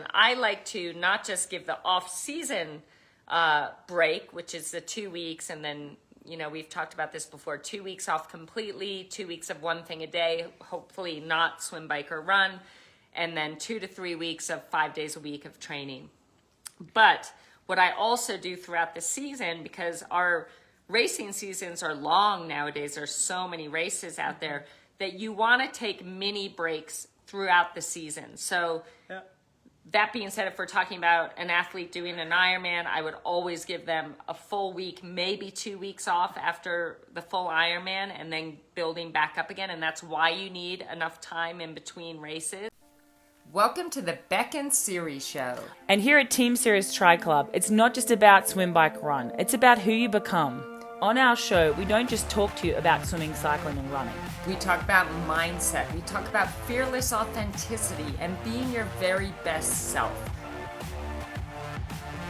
I like to not just give the off-season break, which is the 2 weeks, and then, we've talked about this before, 2 weeks off completely, 2 weeks of one thing a day, hopefully not swim, bike, or run, and then 2 to 3 weeks of 5 days a week of training. But what I also do throughout the season, because our racing seasons are long nowadays, there's so many races out there, that you want to take mini breaks throughout the season. So that being said, if we're talking about an athlete doing an Ironman, I would always give them a full week, maybe 2 weeks off after the full Ironman, and then building back up again. And that's why you need enough time in between races. Welcome to the Bek and Siri Show. And here at Team Sirius Tri Club, it's not just about swim, bike, run. It's about who you become. On our show, we don't just talk to you about swimming, cycling, and running. We talk about mindset. We talk about fearless authenticity and being your very best self.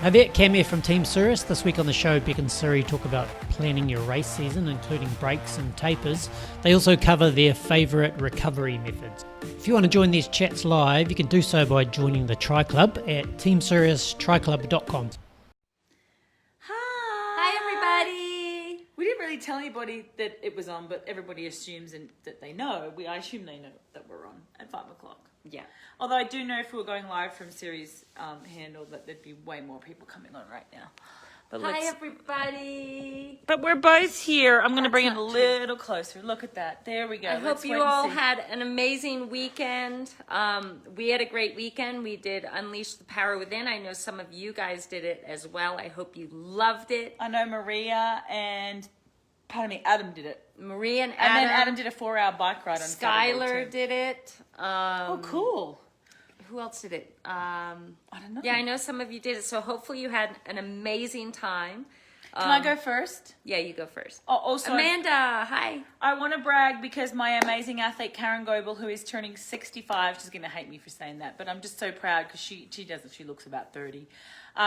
Hi there, Cam here from Team Sirius. This week on the show, Bek and Siri talk about planning your race season, including breaks and tapers. They also cover their favourite recovery methods. If you want to join these chats live, you can do so by joining the Tri Club at teamsiriustriclub.com. We didn't really tell anybody that it was on, but everybody assumes that they know. I assume they know that we're on at 5 o'clock. Yeah. Although I do know if we were going live from Siri's handle that there'd be way more people coming on right now. But Hi, everybody. But we're both here. I'm going to bring it a little closer. Look at that. There we go. I hope you all had an amazing weekend. We had a great weekend. We did Unleash the Power Within. I know some of you guys did it as well. I hope you loved it. I know Maria and, Adam did it. Maria and Adam. And then Adam did a 4-hour bike ride on Saturday Skylar too. did it. Oh, cool. Who else did it? I don't know. Yeah, I know some of you did it. So hopefully you had an amazing time. Can I go first? Yeah, you go first. Oh, also, Amanda, hi. I want to brag because my amazing athlete Karen Goebel, who is turning 65, she's going to hate me for saying that, but I'm just so proud because she doesn't. She looks about 30.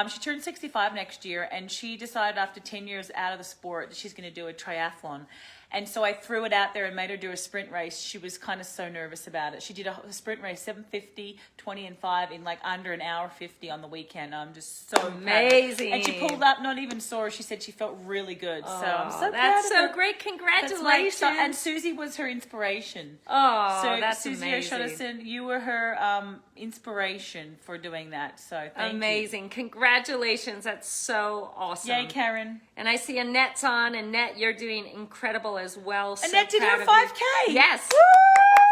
She turned 65 next year, and she decided after 10 years out of the sport that she's going to do a triathlon. And so I threw it out there and made her do a sprint race. She was kind of so nervous about it. She did a sprint race, 7:50, 20 and 5 in like under an hour 50 on the weekend. I'm just so amazing. Proud. And she pulled up, not even sore. She said she felt really good. So I'm so proud that's of so her. great. Congratulations. And Susie was her inspiration. Oh, so that's Susie amazing. O'Shaughnessy, you were her inspiration for doing that. So thank amazing. you. Congratulations. That's so awesome. Yay, Karen. And I see Annette's on. Annette, you're doing incredible as well. So Annette did her 5K. Yes. Woo!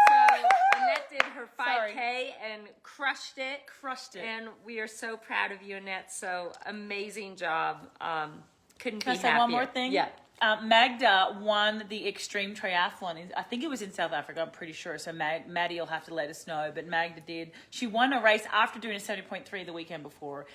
So Annette did her 5K and crushed it. And we are so proud of you, Annette. So amazing job. Couldn't Can be I say happier. one more thing? Yeah. Magda won the extreme triathlon. I think it was in South Africa, I'm pretty sure. So Maddie will have to let us know. But Magda did. She won a race after doing a 70.3 the weekend before,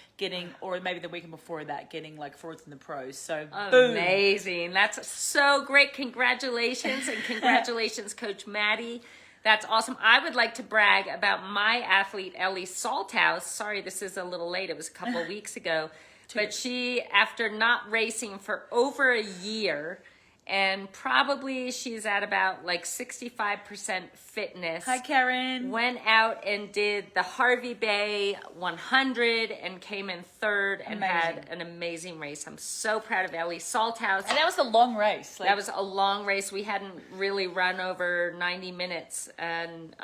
or maybe the weekend before that, getting like fourth in the pros. So amazing. Boom. That's so great. Congratulations. And congratulations, Coach Maddie. That's awesome. I would like to brag about my athlete, Ellie Salthouse. Sorry, this is a little late. It was a couple of weeks ago. But she, after not racing for over a year, and probably she's at about like 65% fitness. Hi, Karen. Went out and did the Harvey Bay 100 and came in third and had an amazing race. I'm so proud of Ellie Salthouse. And that was a long race. That was a long race. We hadn't really run over 90 minutes, and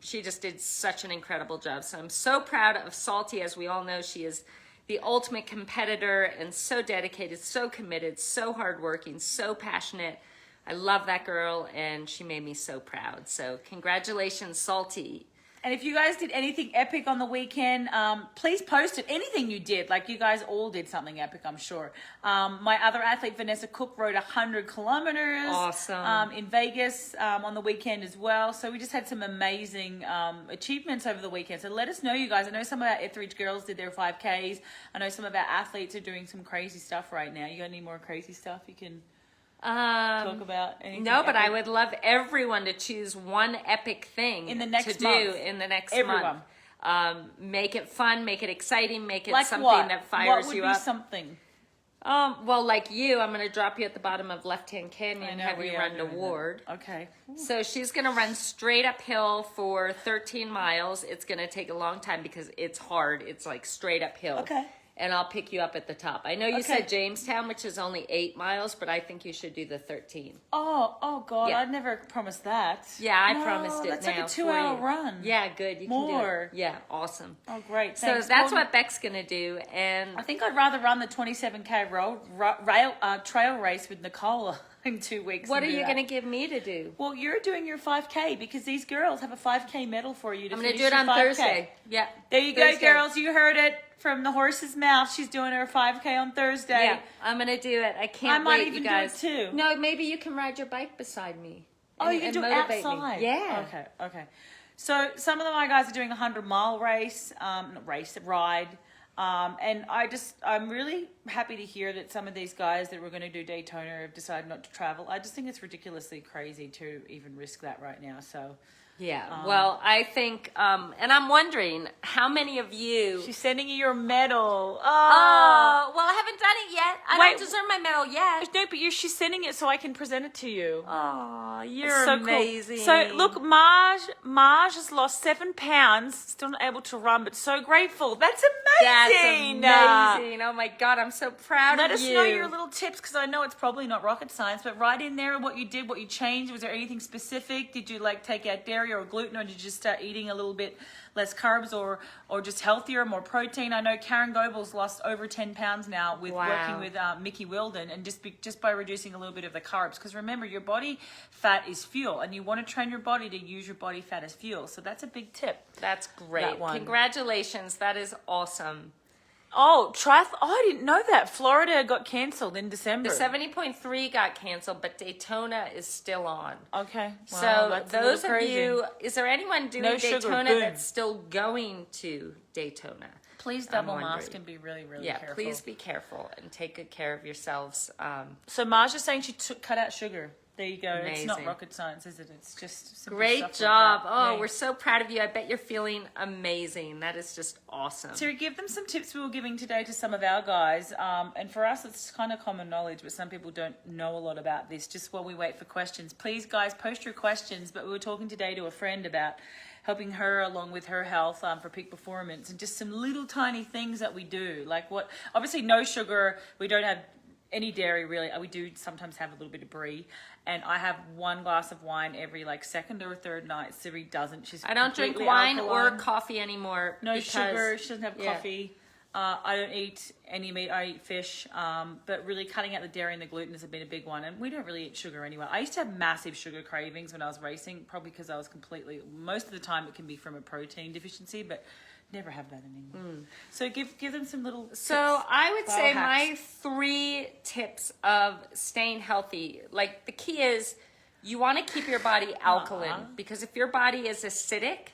she just did such an incredible job. So I'm so proud of Salty. As we all know, she is the ultimate competitor and so dedicated, so committed, so hardworking, so passionate. I love that girl, and she made me so proud. So congratulations, Salty. And if you guys did anything epic on the weekend, please post it. Anything you did, like you guys all did something epic, I'm sure. My other athlete, Vanessa Cook, rode 100 kilometers. Awesome. In Vegas on the weekend as well. So we just had some amazing achievements over the weekend. So let us know, you guys. I know some of our Etheridge girls did their 5Ks. I know some of our athletes are doing some crazy stuff right now. You got any more crazy stuff you can talk about? Anything No, but epic? I would love everyone to choose one epic thing in the next to month. do in the next Everyone. month. Make it fun, make it exciting, make it like something what? that fires what would you be up. Something? Well, like you, I'm going to drop you at the bottom of Left-Hand Canyon and have you run to Ward. Okay. So she's going to run straight uphill for 13 miles. It's going to take a long time because it's hard. It's like straight uphill. Okay. And I'll pick you up at the top. I know you said Jamestown, which is only 8 miles, but I think you should do the 13. Oh God! Yeah. I'd never promised that. Yeah, I promised it. That's now like a for 2-hour you. run. Yeah, good. You can More. do it. Yeah, awesome. Oh, great. So Thanks. that's Well, what Bek's going to do. And I think I'd rather run the 27K trail race with Nicole in 2 weeks. what are you going to give me to do? Well, you're doing your 5K because these girls have a 5K medal for you. I'm going to do it on Thursday. Yeah. There you Thursday. go, girls. You heard it from the horse's mouth. She's doing her 5K on Thursday. Yeah, I'm going to do it. I can't I might wait, even you guys. do it too. No, maybe you can ride your bike beside me. Oh, and- you can and do it motivate me. outside. Yeah. Okay. So some of my guys are doing a 100-mile race, ride. And I'm really happy to hear that some of these guys that were going to do Daytona have decided not to travel. I just think it's ridiculously crazy to even risk that right now. So Yeah. Well, I think, and I'm wondering how many of you. she's sending you your medal. Oh, well, I haven't done it yet. I Wait. don't deserve my medal yet. No, but she's sending it so I can present it to you. Oh, you're It's so amazing. Cool. So look, Marge has lost 7 pounds, still not able to run, but so grateful. That's amazing. That's amazing. Oh my God, I'm so proud Let of us you. know your little tips because I know it's probably not rocket science, but write in there what you did, what you changed. Was there anything specific? Did you like take out dairy or gluten, or did you just start eating a little bit less carbs or just healthier, more protein? I know Karen Goebel's lost over 10 pounds now with working with Mickey Wilden and just by reducing a little bit of the carbs. Because remember, your body fat is fuel and you want to train your body to use your body fat as fuel. So that's a big tip. That's great. That one. Congratulations. That is awesome. Oh, I didn't know that. Florida got cancelled in December. The 70.3 got canceled, but Daytona is still on. Okay. Well, So that's a those little of crazy. you, is there anyone doing No sugar, Daytona boom. that's still going to Daytona? Please I'm double mask wondering. and be really, really Yeah, careful. please be careful and take good care of yourselves. So Marge is saying she cut out sugar. There you go. It's not Amazing. rocket science, is it? It's just simple Great stuff job. Like that. Oh, Yeah. we're so proud of you. I bet you're feeling amazing. That is just awesome. Siri, give them some tips we were giving today to some of our guys. And for us, it's kind of common knowledge, but some people don't know a lot about this. Just while we wait for questions, please, guys, post your questions. But we were talking today to a friend about helping her along with her health for peak performance and just some little tiny things that we do. Like what, obviously no sugar. We don't have any dairy really. We do sometimes have a little bit of brie. And I have 1 glass of wine every like second or third night. Siri doesn't. She's I don't drink completely wine alkaline. or coffee anymore. No because- sugar. She doesn't have Yeah. coffee. I don't eat any meat. I eat fish. But really cutting out the dairy and the gluten has been a big one. And we don't really eat sugar anyway. I used to have massive sugar cravings when I was racing, probably because I was most of the time it can be from a protein deficiency, but never have that anymore. So give them some little So tips, I would say biohacks. my 3 tips of staying healthy, like the key is you want to keep your body alkaline because if your body is acidic,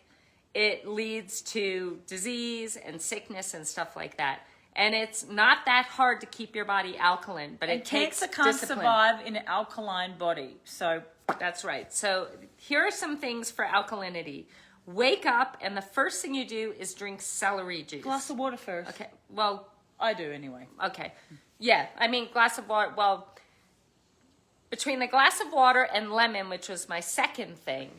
it leads to disease and sickness and stuff like that. And it's not that hard to keep your body alkaline, but And it takes cancer can't discipline. survive in an alkaline body. So That's right. So here are some things for alkalinity. Wake up and the first thing you do is drink celery juice. glass of water first. Okay. Well, I do anyway. okay. Yeah, I mean, glass of water. Well, between the glass of water and lemon, which was my second thing,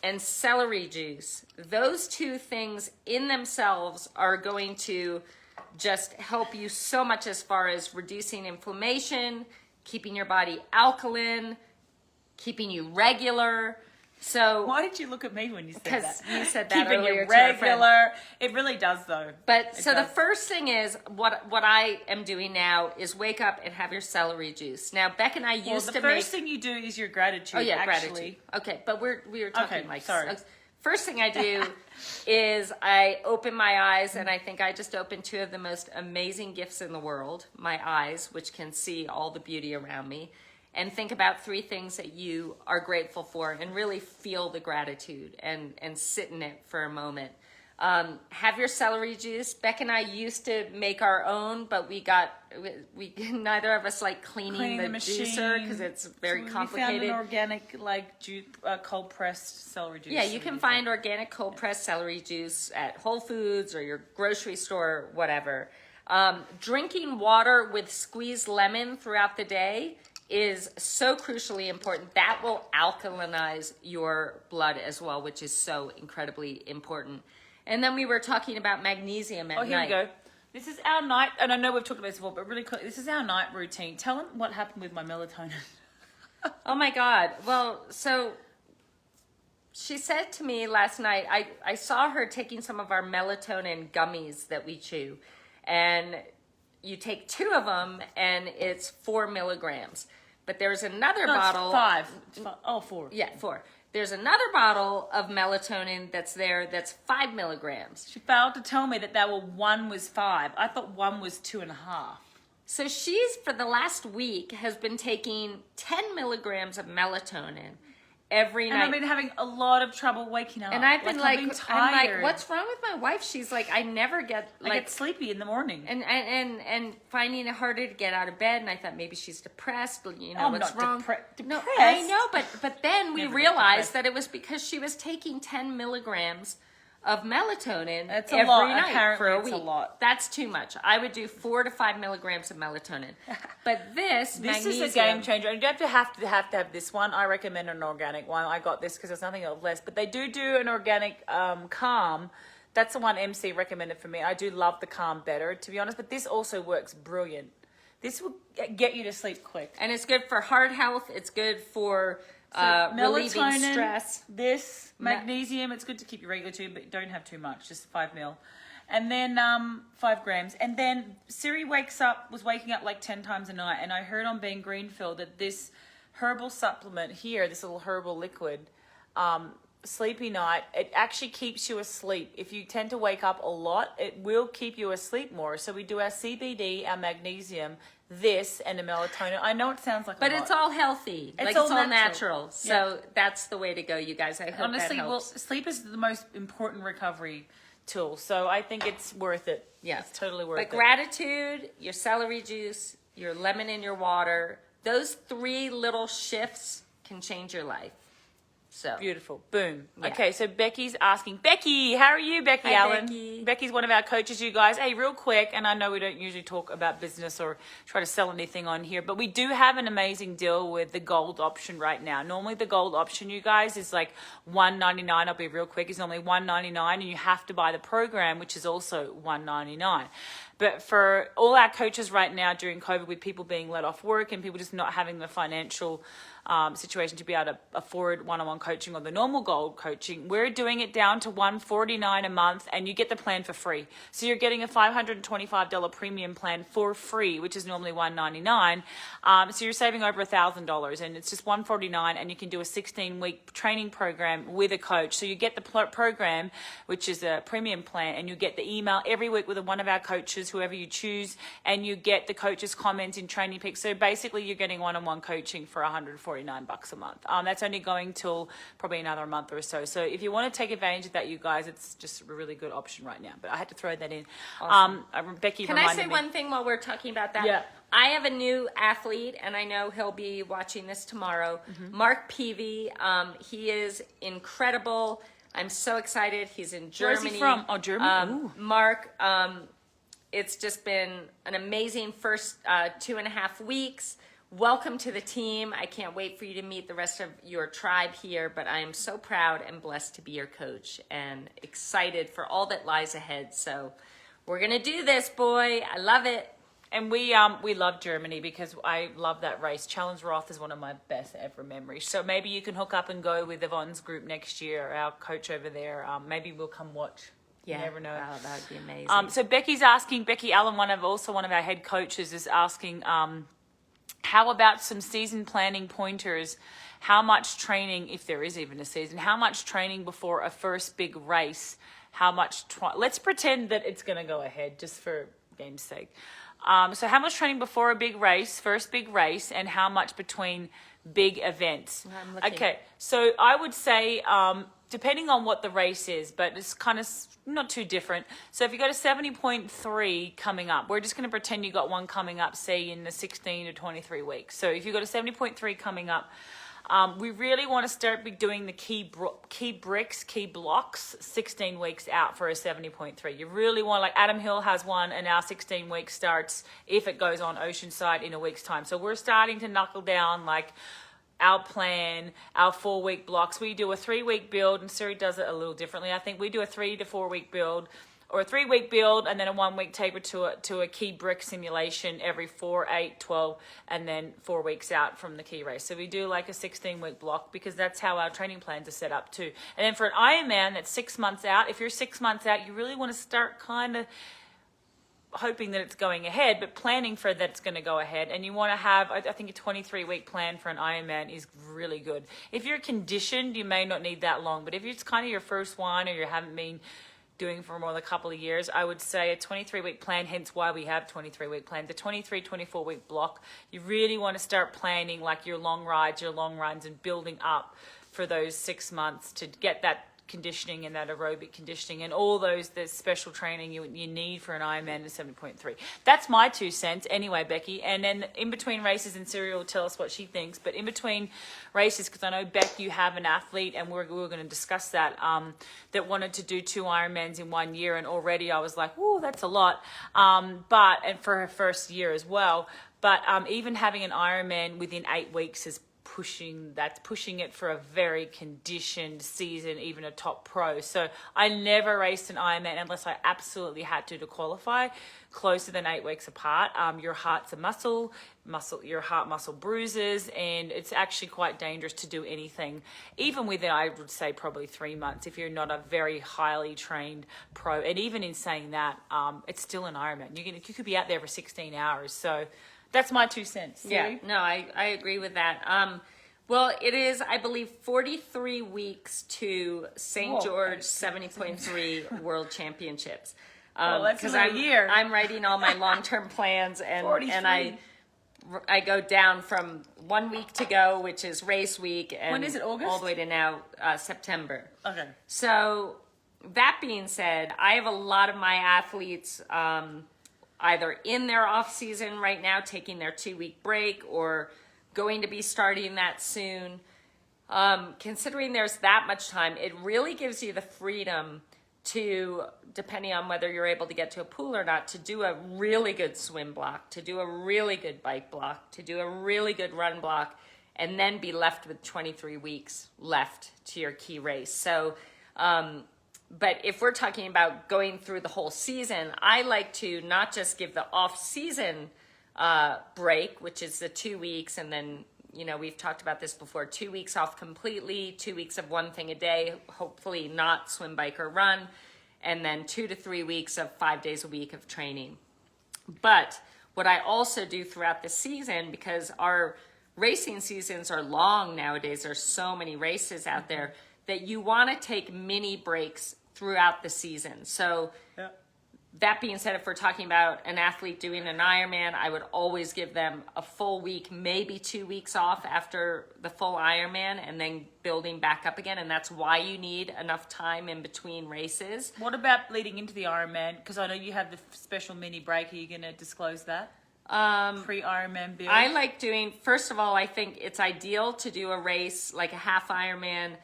and celery juice, those 2 things in themselves are going to just help you so much as far as reducing inflammation, keeping your body alkaline, keeping you regular. So, Why did you look at me when you said that? because you said that Keeping earlier it to our friend. regular. It really does, though. But It so the does. first thing is what I am doing now is wake up and have your celery juice. Now Beck and I Well, used the to first make. thing you do is your gratitude. Oh yeah, actually. gratitude. Okay, but we were talking Okay, like sorry. First thing I do is I open my eyes, and I think I just opened 2 of the most amazing gifts in the world. My eyes, which can see all the beauty around me, and think about 3 things that you are grateful for, and really feel the gratitude and sit in it for a moment. Have your celery juice. Beck and I used to make our own, but we neither of us like cleaning the juicer because it's very complicated. We found an organic, like, cold pressed celery juice. Yeah, you can find organic cold pressed celery juice at Whole Foods or your grocery store, whatever. Drinking water with squeezed lemon throughout the day is so crucially important. That will alkalinize your blood as well, which is so incredibly important. And then we were talking about magnesium at night. Oh, here we go. This is our night, and I know we've talked about this before, but really quick, this is our night routine. Tell them what happened with my melatonin. Oh my God. Well, so she said to me last night, I saw her taking some of our melatonin gummies that we chew, and you take 2 of them and it's 4 milligrams. But there's another bottle. It's 5. Oh, 4. Yeah, 4. There's another bottle of melatonin that's 5 milligrams. She failed to tell me that one was 5. I thought one was 2.5. So she's, for the last week, has been taking 10 milligrams of melatonin every night. And I've been having a lot of trouble waking up. And I've been I'm tired. what's wrong with my wife? She's like, I never get I get sleepy in the morning. and finding it harder to get out of bed. And I thought maybe she's depressed. You know, I'm what's not wrong? depressed. No, I know, but then we Never get realized depressed. that it was because she was taking 10 milligrams of melatonin That's a every lot. night Apparently for a it's week. a lot. That's too much. I would do 4 to 5 milligrams of melatonin. But this magnesium, is a game changer. And you don't have to have this one. I recommend an organic one. I got this because there's nothing else less. But they do an organic Calm. That's the one MC recommended for me. I do love the Calm better, to be honest. But this also works brilliant. This will get you to sleep quick. and it's good for heart health. It's good for relieving melatonin, stress. This magnesium, it's good to keep you regular too, but don't have too much, just 5 mil. And then 5 grams. And then Siri was waking up like 10 times a night. And I heard on Ben Greenfield that this herbal supplement here, this little herbal liquid, Sleepy Night, it actually keeps you asleep. If you tend to wake up a lot, it will keep you asleep more. So we do our CBD, our magnesium, this, and the melatonin. I know it sounds like But a lot. it's all healthy. It's It's all all natural. natural. So that's the way to go, you guys. I hope Honestly, that well, helps. sleep is the most important recovery tool. So I think it's worth it. Yeah. It's totally worth But it. gratitude, your celery juice, your lemon in your water, those 3 little shifts can change your life. So Beautiful. Boom. Yeah. Okay, so Becky's asking, Becky, how are you, Becky Hi, Allen? Becky. Becky's one of our coaches, you guys. Hey, real quick, and I know we don't usually talk about business or try to sell anything on here, but we do have an amazing deal with the gold option right now. Normally the gold option, you guys, is like $199. I'll be real quick. It's normally $199, and you have to buy the program, which is also $199. But for all our coaches right now during COVID, with people being let off work and people just not having the financial situation to be able to afford one-on-one coaching or the normal gold coaching, we're doing it down to $149 a month, and you get the plan for free. So you're getting a $525 premium plan for free, which is normally $199. So you're saving over $1,000, and it's just $149, and you can do a 16-week training program with a coach. So you get the program, which is a premium plan, and you get the email every week with one of our coaches, whoever you choose, and you get the coach's comments in training pics. So basically you're getting one-on-one coaching for $149 a month. That's only going till probably another month or so. So if you want to take advantage of that, you guys, it's just a really good option right now. But I had to throw that in. Awesome. Becky Can I reminded say me. one thing while we're talking about that? Yeah. I have a new athlete, and I know he'll be watching this tomorrow. Mark Peavy. He is incredible. I'm so excited. He's in Germany. Where's he from? Oh, Germany. Ooh. Mark, it's just been an amazing first 2.5 weeks. Welcome to the team. I can't wait for you to meet the rest of your tribe here, but I am so proud and blessed to be your coach and excited for all that lies ahead. So we're going to do this, boy. I love it. And we love Germany because I love that race. Challenge Roth is one of my best ever memories. So maybe you can hook up and go with Yvonne's group next year, our coach over there. Maybe we'll come watch. Yeah, You never know. wow, that would be amazing. So Becky's asking, Becky Allen, one of our head coaches, is asking, how about some season planning pointers? How much training, if there is even a season, how much training before a first big race? How much, let's pretend that it's going to go ahead just for game's sake. So how much training before a big race, first big race, and how much between big events? I'm looking. Okay, so I would say, depending on what the race is, but it's kind of not too different. So if you got a 70.3 coming up, we're just going to pretend you got one coming up, say in the 16 to 23 weeks. So if you got a 70.3 coming up, We really want to start doing the key blocks 16 weeks out for a 70.3. You really want, like Adam Hill has one, and our 16 weeks starts if it goes on Oceanside in a week's time. So we're starting to knuckle down like our plan, our 4-week blocks. We do a 3-week build, and Siri does it a little differently. I think we do a 3 to 4 week build, or a 3-week build, and then a 1-week taper to a key brick simulation every 4, 8, 12, and then 4 weeks out from the key race. So we do like a 16-week block, because that's how our training plans are set up too. And then for an Ironman, that's 6 months out. If you're 6 months out, you really want to start kind of hoping that it's going ahead, but planning for that it's going to go ahead. And you want to have, I think, a 23-week plan for an Ironman is really good. If you're conditioned, you may not need that long, but if it's kind of your first one, or you haven't been doing for more than a couple of years, I would say a 23-week plan, hence why we have 23-week plans. The 24-week block, you really want to start planning like your long rides, your long runs, and building up for those 6 months to get that conditioning and that aerobic conditioning and all those the special training you need for an Ironman and 7.3. That's my 2 cents anyway, Becky. And then in between races, and Siri will tell us what she thinks, but in between races, because I know, Beck, you have an athlete, and we're going to discuss that, that wanted to do 2 Ironmans in 1 year, and already I was like, whoa, that's a lot. And for her first year as well. But even having an Ironman within 8 weeks is pushing it for a very conditioned season, even a top pro. So I never raced an Ironman unless I absolutely had to qualify closer than 8 weeks apart. Your heart's a muscle, your heart muscle bruises, and it's actually quite dangerous to do anything, even within, I would say, probably 3 months if you're not a very highly trained pro. And even in saying that, it's still an Ironman. You could be out there for 16 hours. So that's my 2 cents. Yeah, no, I agree with that. Well, it is, I believe, 43 weeks to St. George 70.3 World Championships. Well, that's a year. I'm writing all my long-term plans, and I go down from 1 week to go, which is race week, and when is it, August? All the way to now September. Okay. So that being said, I have a lot of my athletes either in their off season right now, taking their 2-week break, or going to be starting that soon. Considering there's that much time, it really gives you the freedom to, depending on whether you're able to get to a pool or not, to do a really good swim block, to do a really good bike block, to do a really good run block, and then be left with 23 weeks left to your key race. So, but if we're talking about going through the whole season, I like to not just give the off-season break, which is the 2 weeks, and then, we've talked about this before, 2 weeks off completely, 2 weeks of one thing a day, hopefully not swim, bike, or run, and then 2 to 3 weeks of 5 days a week of training. But what I also do throughout the season, because our racing seasons are long nowadays, there's so many races out there, that you want to take mini breaks throughout the season. So that being said, if we're talking about an athlete doing an Ironman, I would always give them a full week, maybe 2 weeks off after the full Ironman, and then building back up again. And that's why you need enough time in between races. What about leading into the Ironman? Because I know you have the special mini break. Are you going to disclose that? Pre-Ironman build? I like doing, first of all, I think it's ideal to do a race like a half Ironman.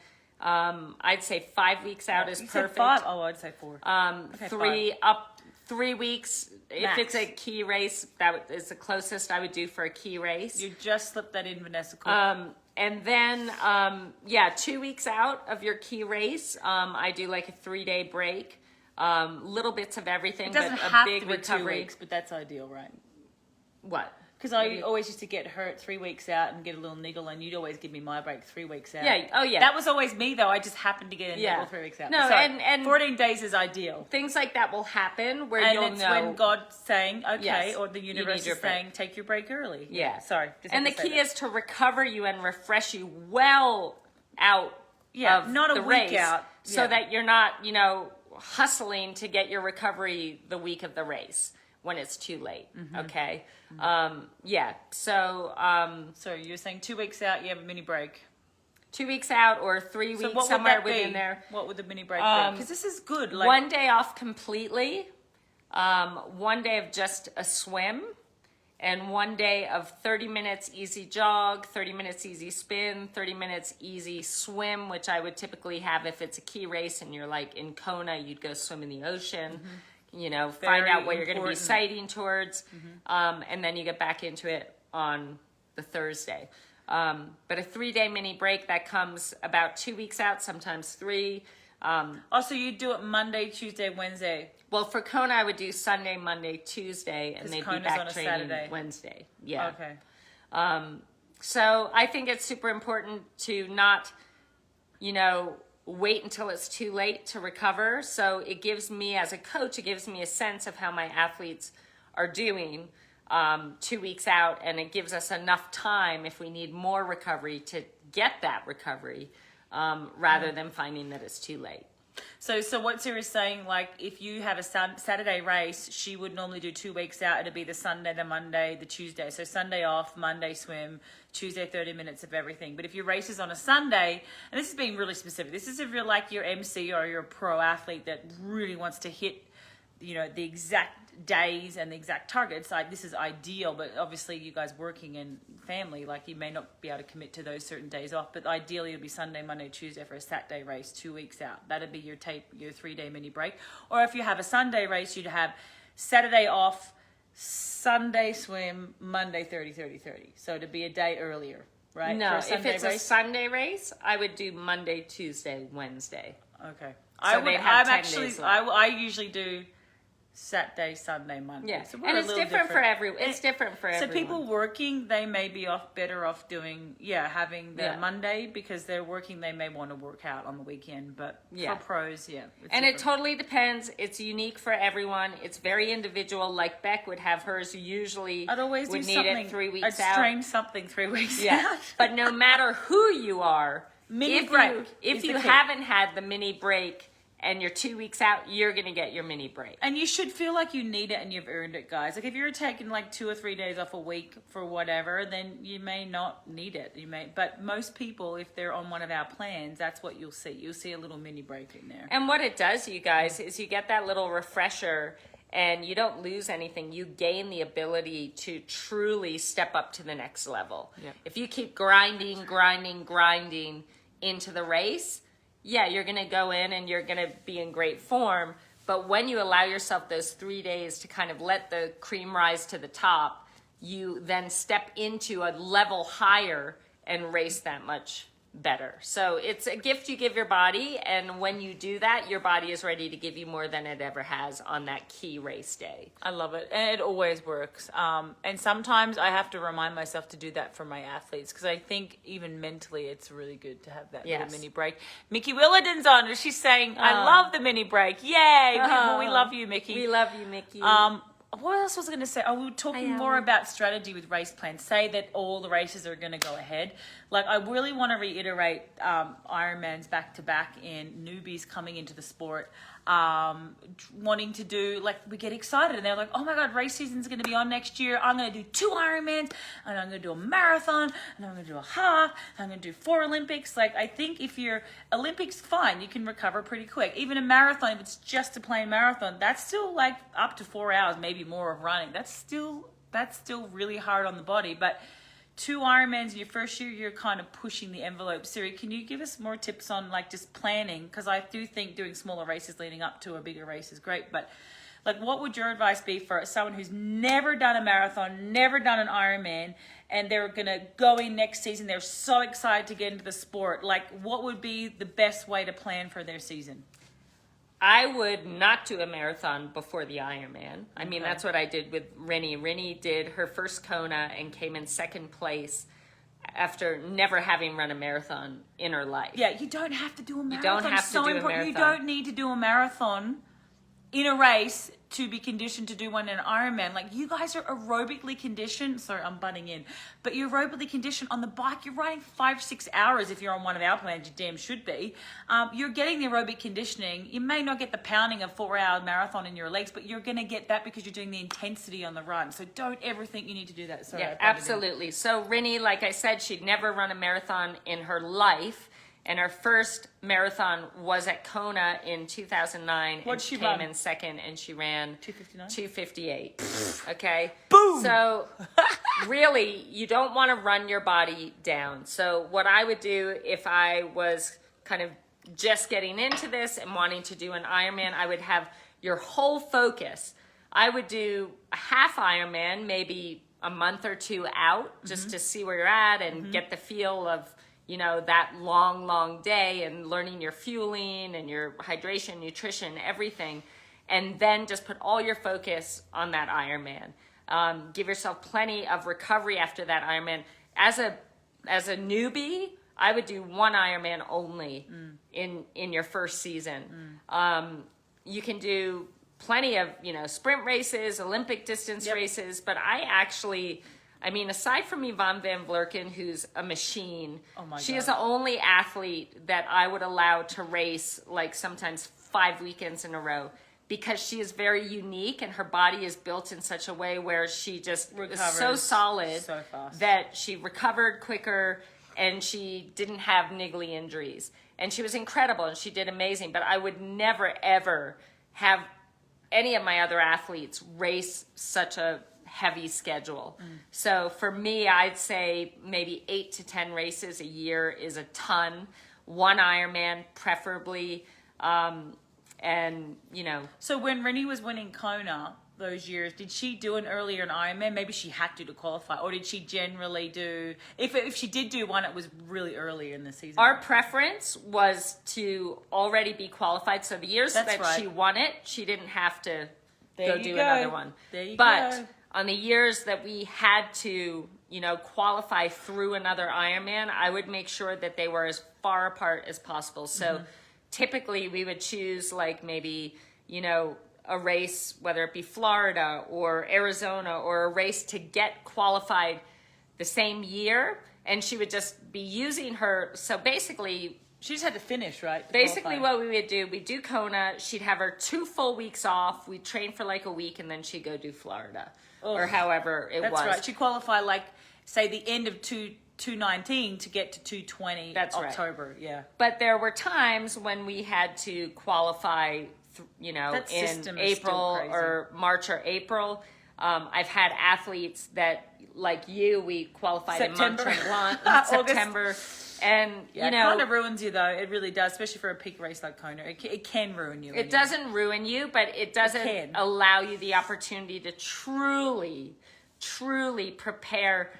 I'd say 5 weeks out is perfect. Said 5? Oh, I'd say 4. Okay, 3 weeks. Max. If it's a key race, that is the closest I would do for a key race. You just slipped that in, Vanessa. Cool. And then, 2 weeks out of your key race, I do like a 3-day break. Little bits of everything, it doesn't but have a big to be recovery. 2 weeks, but that's ideal, right? What? Because I always used to get hurt 3 weeks out and get a little niggle, and you'd always give me my break 3 weeks out. Yeah. Oh, yeah. That was always me, though. I just happened to get a niggle 3 weeks out. No, so and 14 days is ideal. Things like that will happen where and you'll it's know. when God's saying, okay, Yes, or the universe is saying, take your break early. Yeah. Sorry. And the key is to recover you and refresh you well out of not a the week race, out. so that you're not, hustling to get your recovery the week of the race when it's too late. Okay. So you're saying 2 weeks out, you have a mini break. 2 weeks out or 3 So weeks, what somewhere would that within be? there. What would the mini break be? Because this is good. Like, 1 day off completely. 1 day of just a swim. and 1 day of 30 minutes easy jog, 30 minutes easy spin, 30 minutes easy swim, which I would typically have if it's a key race and you're like in Kona, you'd go swim in the ocean, you know, find out what you're going to be sighting towards, and then you get back into it on the Thursday. But a 3-day mini break that comes about 2 weeks out, sometimes 3. Also, you do it Monday, Tuesday, Wednesday. Well, for Kona, I would do Sunday, Monday, Tuesday, and they'd be Kona's back on a training Saturday. Wednesday. Yeah. Okay. So I think it's super important to not, you know, wait until it's too late to recover. So it gives me, as a coach, it gives me a sense of how my athletes are doing 2 weeks out, and it gives us enough time if we need more recovery to get that recovery, rather than finding that it's too late. So what Siri's saying, like, if you have a Saturday race, she would normally do 2 weeks out. It'd be the Sunday, the Monday, the Tuesday. So Sunday off, Monday swim, Tuesday 30 minutes of everything. But if your race is on a Sunday, and this is being really specific, this is if you're like your MC or you're a pro athlete that really wants to hit, you know, the exact days and the exact targets, like, this is ideal. But obviously you guys working in family, like, you may not be able to commit to those certain days off, but ideally it'll be Sunday, Monday, Tuesday for a Saturday race 2 weeks out. That'd be your 3-day mini break. Or if you have a Sunday race, you'd have Saturday off, Sunday swim, Monday 30. So to be a day earlier, right? No, For a if it's race? a Sunday race, I would do Monday, Tuesday, Wednesday. Okay. I usually do Saturday, Sunday, Monday. Yeah, So we're and a it's little different for everyone. It's different for So everyone. people working, they may be better off doing, having the Yeah. Monday, because they're working, they may want to work out on the weekend. But Yeah. for pros, it's And it different. totally depends. It's unique for everyone. It's very individual. Like Bek would have hers usually I'd always would do need something. it 3 weeks I'd out. strain something 3 weeks Yeah. out. But no matter who you are, Mini break if is you the key. haven't had the mini break and you're 2 weeks out, you're going to get your mini break. And you should feel like you need it and you've earned it, guys. Like, if you're taking like 2 or 3 days off a week for whatever, then you may not need it. But most people, if they're on one of our plans, that's what you'll see. You'll see a little mini break in there. And what it does, you guys, is you get that little refresher and you don't lose anything. You gain the ability to truly step up to the next level. Yep. If you keep grinding into the race, yeah, you're going to go in and you're going to be in great form. But when you allow yourself those 3 days to kind of let the cream rise to the top, you then step into a level higher and race that much better. So it's a gift you give your body, and when you do that, your body is ready to give you more than it ever has on that key race day. I love it, and it always works. And sometimes I have to remind myself to do that for my athletes, because I think even mentally it's really good to have that little mini break. Mickey Willardon's on, and she's saying, I love the mini break. Yay! We love you, Mickey. We love you, Mickey. What else was I going to say? Oh, we were talking more about strategy with race plans. Say that all the races are going to go ahead. Like, I really want to reiterate Ironmans back-to-back and newbies coming into the sport, wanting to do, like, we get excited and they're like, oh my God, race season's going to be on next year. I'm going to do 2 Ironmans, and I'm going to do a marathon, and I'm going to do a half, and I'm going to do 4 Olympics. Like, I think if you're Olympics, fine, you can recover pretty quick. Even a marathon, if it's just a plain marathon, that's still like up to 4 hours, maybe more of running. That's still really hard on the body. But 2 Ironmans in your first year, you're kind of pushing the envelope. Siri, can you give us more tips on, like, just planning? Because I do think doing smaller races leading up to a bigger race is great. But, like, what would your advice be for someone who's never done a marathon, never done an Ironman, and they're going to go in next season, they're so excited to get into the sport? Like, what would be the best way to plan for their season? I would not do a marathon before the Ironman. I mean, that's what I did with Rinny. Rinny did her first Kona and came in second place after never having run a marathon in her life. Yeah, you don't have to do a marathon. You don't have It's to so do a important. You marathon. don't need to do a marathon in a race to be conditioned to do one in an Ironman. Like, you guys are aerobically conditioned. Sorry, I'm butting in. But you're aerobically conditioned on the bike. You're riding 5-6 hours if you're on one of our plans. You damn should be. You're getting the aerobic conditioning. You may not get the pounding of 4-hour marathon in your legs, but you're going to get that because you're doing the intensity on the run. So don't ever think you need to do that. Sorry, Yeah, absolutely. So Rinny, like I said, she'd never run a marathon in her life. And her first marathon was at Kona in 2009. What'd and she came run? in second, and she ran 2:59? 2:58. Okay? Boom! So really, you don't want to run your body down. So what I would do if I was kind of just getting into this and wanting to do an Ironman, I would have your whole focus. I would do a half Ironman, maybe a month or two out, just to see where you're at and get the feel of, you know, that long day, and learning your fueling and your hydration, nutrition, everything. And then just put all your focus on that Ironman. Give yourself plenty of recovery after that Ironman. As a newbie, I would do one Ironman only in your first season. You can do plenty of, you know, sprint races, Olympic distance races, but I mean, aside from Yvonne Van Vlerken, who's a machine, she is the only athlete that I would allow to race like sometimes 5 weekends in a row, because she is very unique and her body is built in such a way where she just is so solid so fast that she recovered quicker and she didn't have niggly injuries. And she was incredible and she did amazing, but I would never, ever have any of my other athletes race such a heavy schedule. So for me, I'd say maybe 8 to 10 races a year is a ton. One Ironman, preferably. And, you know. So when Rennie was winning Kona those years, did she do an earlier Ironman? Maybe she had to qualify, or did she generally do? If she did do one, it was really early in the season. Our preference was to already be qualified. So the years she won it, she didn't have to do another one. There you but go. On the years that we had to, you know, qualify through another Ironman, I would make sure that they were as far apart as possible. So typically we would choose like maybe, you know, a race, whether it be Florida or Arizona, or a race to get qualified the same year. And she would just be using her. So basically, she just had to finish, right? to basically qualify. what we would do, we'd do Kona. She'd have her 2 full weeks off. We'd train for like a week, and then she'd go do Florida or however it was. That's right. She qualified like, say, the end of 219 to get to 220 That's right. October. Yeah. But there were times when we had to qualify, you know, That in system is still April crazy. or March or April. I've had athletes that, like you, we qualified in September. Mont Tremblant in August. September. And, Yeah, you know, it kind of ruins you, though. It really does, especially for a peak race like Kona. It can ruin you. it doesn't ruin you, but it doesn't can. allow you the opportunity to truly prepare.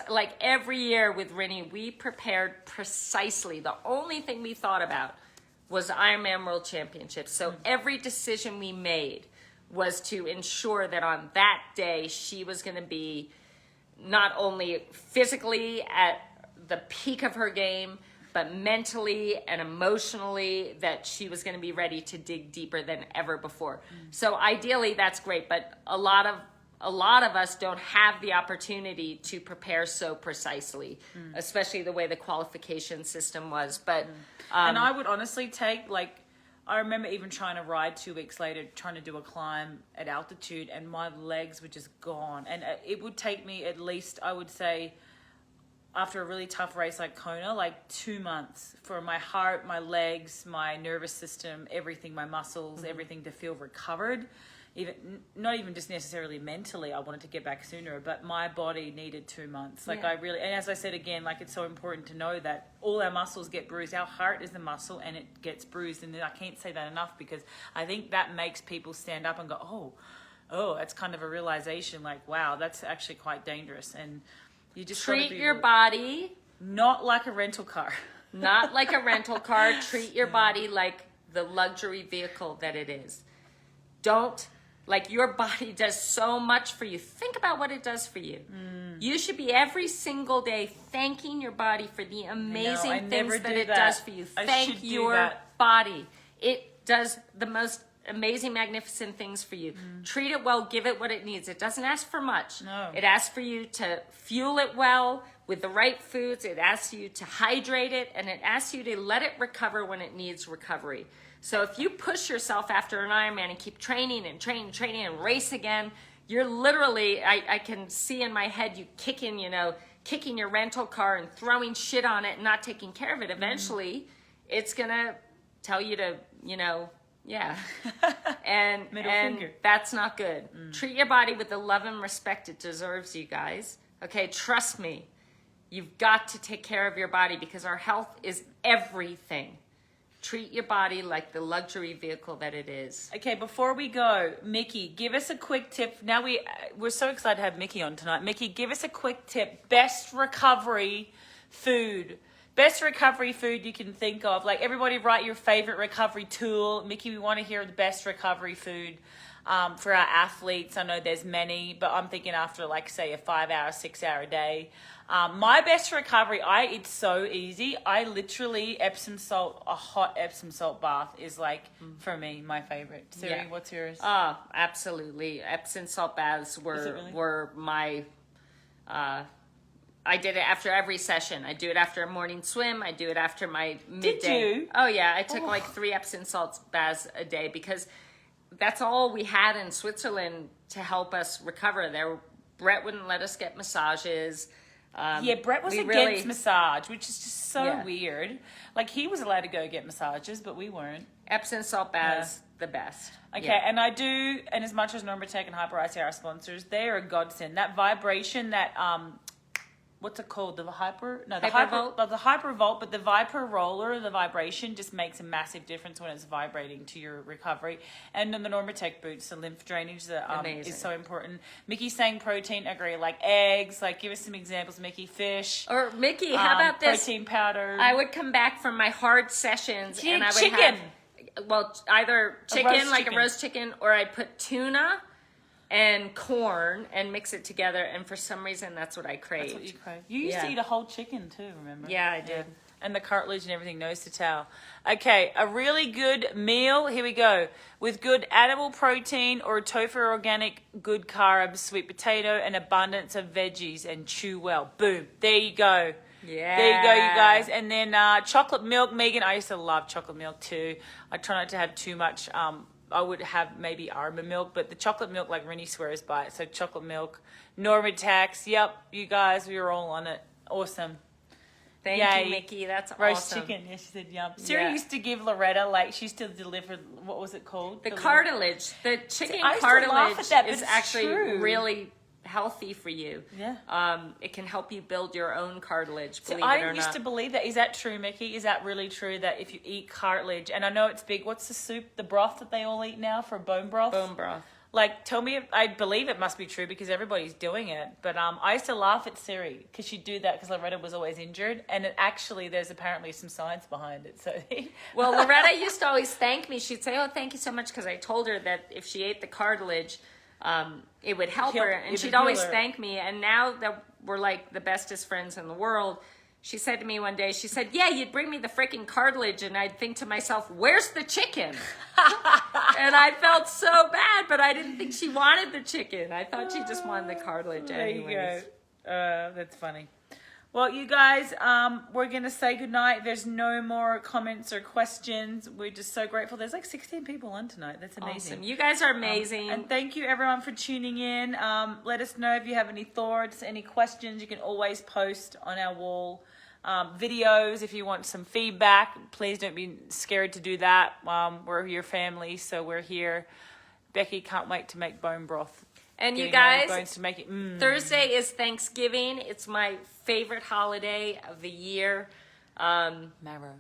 Like every year with Rennie, we prepared precisely. The only thing we thought about was Ironman World Championships. So every decision we made was to ensure that on that day she was going to be not only physically at the peak of her game, but mentally and emotionally, that she was going to be ready to dig deeper than ever before. So ideally that's great, but a lot of us don't have the opportunity to prepare so precisely, especially the way the qualification system was. But and I would honestly take, like, I remember even trying to ride 2 weeks later, trying to do a climb at altitude, and my legs were just gone. And it would take me at least, I would say, after a really tough race like Kona, like 2 months for my heart, my legs, my nervous system, everything, my muscles, everything to feel recovered. Even not even just necessarily mentally, I wanted to get back sooner, but my body needed 2 months. Like I really, and as I said again, like it's so important to know that all our muscles get bruised. Our heart is the muscle, and it gets bruised. And I can't say that enough, because I think that makes people stand up and go, oh, that's kind of a realization. Like, wow, that's actually quite dangerous. And you just treat your body not like a rental car. not like a rental car. Treat your body like the luxury vehicle that it is. Don't. Like, your body does so much for you. Think about what it does for you. You should be every single day thanking your body for the amazing things that it does for you. Thank your body. It does the most amazing, magnificent things for you. Treat it well. Give it what it needs. It doesn't ask for much. No. It asks for you to fuel it well with the right foods. It asks you to hydrate it, and it asks you to let it recover when it needs recovery. So if you push yourself after an Ironman and keep training and race again, you're literally, I can see in my head you kicking, kicking your rental car and throwing shit on it and not taking care of it, eventually it's gonna tell you to, and finger. that's not good. Treat your body with the love and respect it deserves, you guys. Okay, trust me. You've got to take care of your body because our health is everything. Treat your body like the luxury vehicle that it is. Okay, before we go, Mickey, give us a quick tip. Now we're so excited to have Mickey on tonight. Mickey, give us a quick tip. Best recovery food. Best recovery food you can think of. Like, everybody write your favorite recovery tool. Mickey, we want to hear the best recovery food for our athletes. I know there's many, but I'm thinking after, like, say, a 5-hour, 6-hour day. My best recovery, it's so easy. I literally, Epsom salt, a hot Epsom salt bath is like, for me, my favorite. Siri, what's yours? Oh, absolutely. Epsom salt baths were my, I did it after every session. I do it after a morning swim. I do it after my midday. Did you? Oh yeah, I took like 3 Epsom salt baths a day because that's all we had in Switzerland to help us recover. Brett wouldn't let us get massages. Brett was against massage, which is just so weird. Like, he was allowed to go get massages, but we weren't. Epsom salt baths, the best. Okay, and I do, and as much as Normatec and Hyperice are our sponsors, they are a godsend. That vibration, that what's it called? The Hypervolt, but the Viper roller, the vibration just makes a massive difference when it's vibrating to your recovery. And then the Normatec boots, the lymph drainage that is so important. Mickey's saying protein, agree. Like eggs, like give us some examples, Mickey. Fish. Or Mickey, how about this? Protein powder. I would come back from my hard sessions and I would chicken. Either chicken, like chicken. a roast chicken, or I'd put tuna and corn and mix it together, and for some reason that's what I craved. That's what you crave. You used to eat a whole chicken too, remember? Yeah, I did. And the cartilage and everything, nose to tail. Okay, a really good meal, here we go, with good animal protein or tofu organic, good carbs, sweet potato, and abundance of veggies, and chew well. Boom, there you go. Yeah. There you go, you guys. And then chocolate milk, Megan. I used to love chocolate milk too. I try not to have too much. I would have maybe almond milk, but the chocolate milk, like Rennie swears by it. So chocolate milk, Normatax. Yep, you guys, we were all on it. Awesome. Thank you, Mickey. That's roast awesome. chicken. Yeah, she said yum. Siri used to give Loretta, like, she used to deliver, what was it called? The cartilage. The chicken I used to laugh cartilage at that, but is it's actually true. really healthy for you. Yeah. It can help you build your own cartilage, believe it or I not. used to believe that. Is that true, Mickey? Is that really true that if you eat cartilage, and I know it's big, what's the soup, the broth that they all eat now for bone broth? Bone broth. Like, tell me, I believe it must be true because everybody's doing it. But I used to laugh at Siri because she'd do that because Loretta was always injured. And actually, there's apparently some science behind it. So, well, Loretta used to always thank me. She'd say, "Oh, thank you so much," because I told her that if she ate the cartilage, it would help her. And she'd always thank me. And now that we're like the bestest friends in the world, she said to me one day, she said, "Yeah, you'd bring me the freaking cartilage." And I'd think to myself, "Where's the chicken?" And I felt so bad, but I didn't think she wanted the chicken. I thought she just wanted the cartilage anyways. There you go. That's funny. Well, you guys, we're going to say goodnight. There's no more comments or questions. We're just so grateful. There's like 16 people on tonight. That's amazing. Awesome. You guys are amazing. And thank you, everyone, for tuning in. Let us know if you have any thoughts, any questions. You can always post on our wall videos. If you want some feedback, please don't be scared to do that. We're your family, so we're here. Becky can't wait to make bone broth. And you guys, bones to make it, Thursday is Thanksgiving. It's my favorite holiday of the year. Marrow.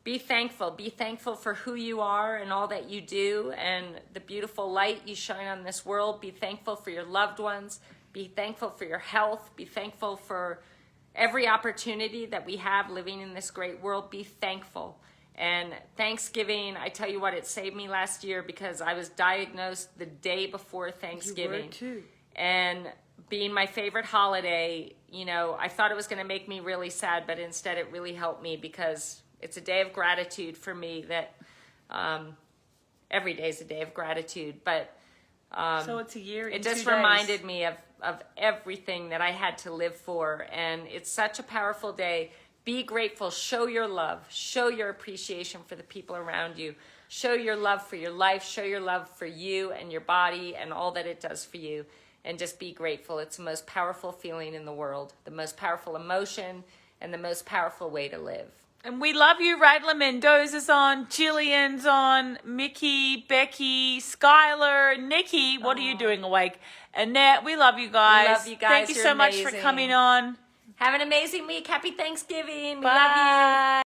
Be thankful. Be thankful for who you are and all that you do and the beautiful light you shine on this world. Be thankful for your loved ones. Be thankful for your health. Be thankful for every opportunity that we have living in this great world. Be thankful. And Thanksgiving, I tell you what, it saved me last year because I was diagnosed the day before Thanksgiving. You were too. And being my favorite holiday, you know, I thought it was going to make me really sad, but instead it really helped me because it's a day of gratitude for me that every day is a day of gratitude. But so it's a year in it just 2 days. reminded me of everything that I had to live for. And it's such a powerful day. Be grateful. Show your love. Show your appreciation for the people around you. Show your love for your life. Show your love for you and your body and all that it does for you. and just be grateful. It's the most powerful feeling in the world, the most powerful emotion, and the most powerful way to live. And we love you. Radler Mendoza's on, Jillian's on, Mickey, Becky, Skylar, Nikki. What are you doing awake? Annette, we love you guys. We love you guys. Thank you You're so much for amazing. coming on. Have an amazing week. Happy Thanksgiving. We Bye. love you.